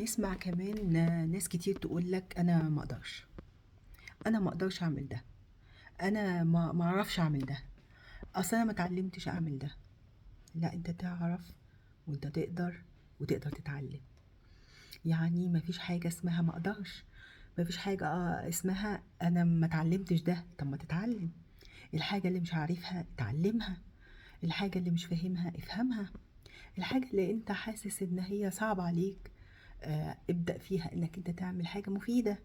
نسمع كمان ناس كتير تقول لك انا ما اقدرش اعمل ده. انا ما اعرفش اعمل ده. اصل انا ما اتعلمتش اعمل ده. لا، انت تعرف وانت تقدر وتقدر تتعلم. يعني ما فيش حاجة اسمها ما اقدرش. ما فيش حاجة اسمها انا ما اتعلمتش ده. طب ما تتعلم. الحاجة اللي مش عارفها اتعلمها. الحاجة اللي مش فاهمها افهمها. الحاجة اللي انت حاسس ان هي صعبة عليك، ابدأ فيها انك انت تعمل حاجة مفيدة.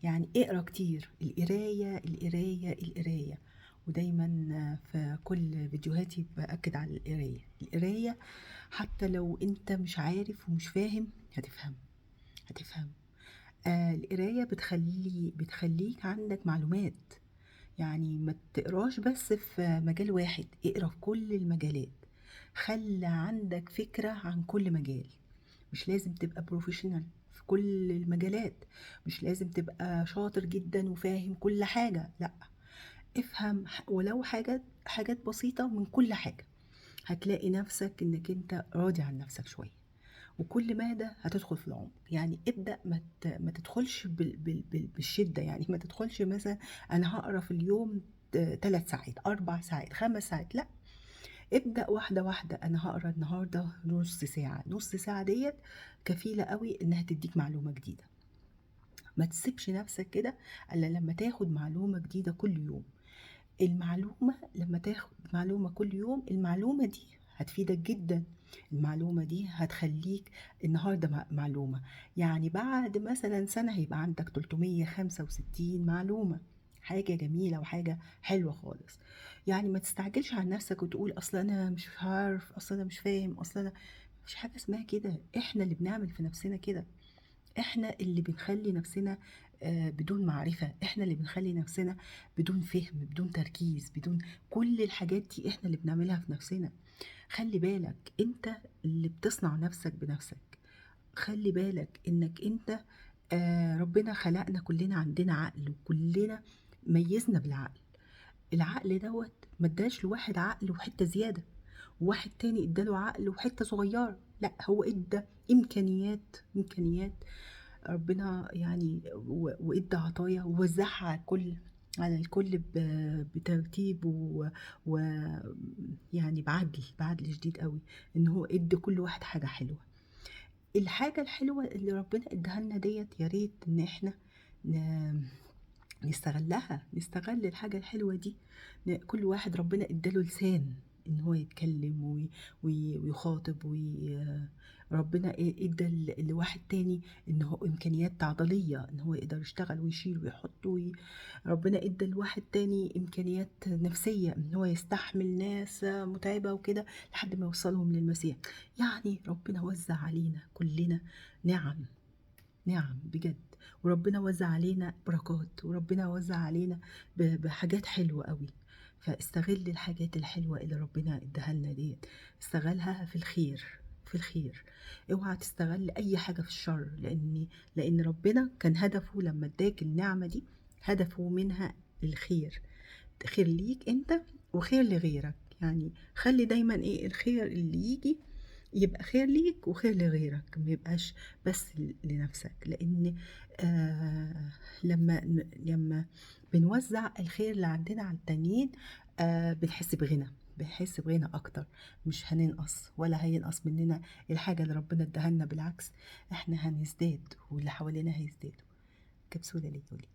يعني اقرا كتير. القراية القراية القراية. ودايما في كل فيديوهاتي بأكد على القراية. حتى لو انت مش عارف ومش فاهم هتفهم. القراية بتخليك عندك معلومات. يعني ما تقراش بس في مجال واحد، اقرا في كل المجالات. خلي عندك فكرة عن كل مجال. مش لازم تبقى بروفيشنال في كل المجالات. مش لازم تبقى شاطر جدا وفاهم كل حاجة، لا. افهم ولو حاجات بسيطة من كل حاجة. هتلاقي نفسك انك انت راضي عن نفسك شوية. وكل مادة هتدخل في العمق. يعني ابدأ ما تدخلش بالشدة. يعني ما تدخلش مثلا انا هقرا في اليوم 3 ساعات 4 ساعات 5 ساعات، لا. ابدأ واحدة واحدة. أنا هقرا النهاردة نص ساعة. نص ساعة ديت كفيلة قوي إنها تديك معلومة جديدة. ما تسيبش نفسك كده إلا لما تاخد معلومة جديدة كل يوم. المعلومة لما تاخد معلومة كل يوم، المعلومة دي هتفيدك جدا. المعلومة دي هتخليك النهاردة معلومة. يعني بعد مثلا سنة هيبقى عندك 365 معلومة. حاجة جميلة وحاجة حلوة خالص. يعني ما تستعجلش عن نفسك وتقول أصل أنا مش عارف، أصل أنا مش فاهم، أصل أنا مفيش حاجة اسمها كده. إحنا اللي بنعمل في نفسنا كده. احنا اللي بنخلي نفسنا بدون معرفة. احنا اللي بنخلي نفسنا بدون فهم، بدون تركيز، بدون كل الحاجات دي احنا اللي بنعملها في نفسنا. خلي بالك انت اللي بتصنع نفسك بنفسك. خلي بالك انك انت ربنا خلقنا كلنا عندنا عقل، وكلنا ميزنا بالعقل. العقل دوت ما اداش لواحد عقل وحتة زيادة، وواحد تاني اداله عقل وحتة صغيرة. لا، هو ادى امكانيات ربنا. يعني وادى عطايا ووزعها على الكل بترتيب و يعني بعدل شديد قوي. ان هو ادى كل واحد حاجة حلوة. الحاجة الحلوة اللي ربنا اداها لنا ديت يا ريت ان احنا ن- نستغل الحاجة الحلوة دي. كل واحد ربنا اداله لسان ان هو يتكلم ويخاطب ربنا ادى لواحد تاني ان هو امكانيات عضلية، ان هو يقدر يشتغل ويشيل ويحط ربنا ادى لواحد تاني امكانيات نفسية ان هو يستحمل ناس متعبة وكده لحد ما يوصلهم للمسيح. يعني ربنا وزع علينا كلنا نعم. نعم بجد. وربنا وزع علينا بركات، وربنا وزع علينا بحاجات حلوة قوي. فاستغل الحاجات الحلوة اللي ربنا اداها لنا ديت. استغلها في الخير. في الخير. اوعى تستغل اي حاجة في الشر، لان ربنا كان هدفه لما اداك النعمة دي، هدفه منها الخير. خير ليك انت وخير لغيرك. يعني خلي دايما الخير اللي يجي يبقى خير ليك وخير لغيرك، ما يبقاش بس لنفسك. لان لما بنوزع الخير اللي عندنا على التانيين بنحس بغنى اكتر. مش هننقص ولا هينقص مننا الحاجة اللي ربنا اداها لنا، بالعكس احنا هنزداد واللي حوالينا هيزدادوا. كبسولة ليك وليك.